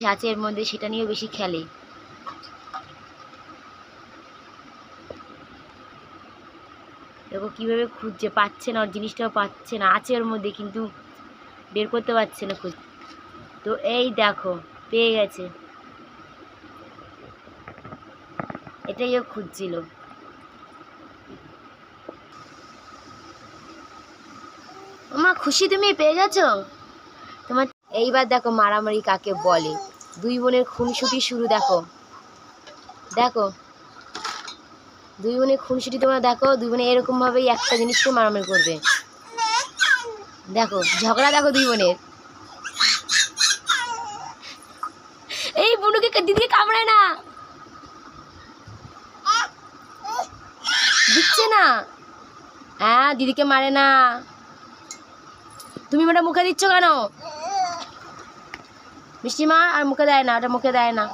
আছে এর মধ্যে, সেটা নিয়েও বেশি খেলে। দেখো কীভাবে খুঁজছে, পাচ্ছে না, ওর জিনিসটাও পাচ্ছে না, আছে ওর মধ্যে কিন্তু বের করতে পারছে না খুঁজ। তো এই দেখো পেয়ে গেছে, এটাই ও খুঁজছিল। মা খুশি, তুমি পেয়ে গেছো তোমার। এইবার দেখো মারামারি কাকে বলে, দুই বোনের খুনসুটি শুরু। দেখো দেখো দুই বোনের খুনসুটি, তোমরা দেখো দুই বোনে এরকম ভাবেই একটা জিনিসকে মারামারি করবে। দেখো ঝগড়া, দেখো দুই বোনের। এই বুনুকে দিদিকে কামড়ায় না, দিচ্ছে না। হ্যাঁ দিদিকে মারে না। তুমি ওটা মুখে দিচ্ছ কেন? মিষ্টিমা আর মুখে দেয় না, ওটা মুখে দেয় না।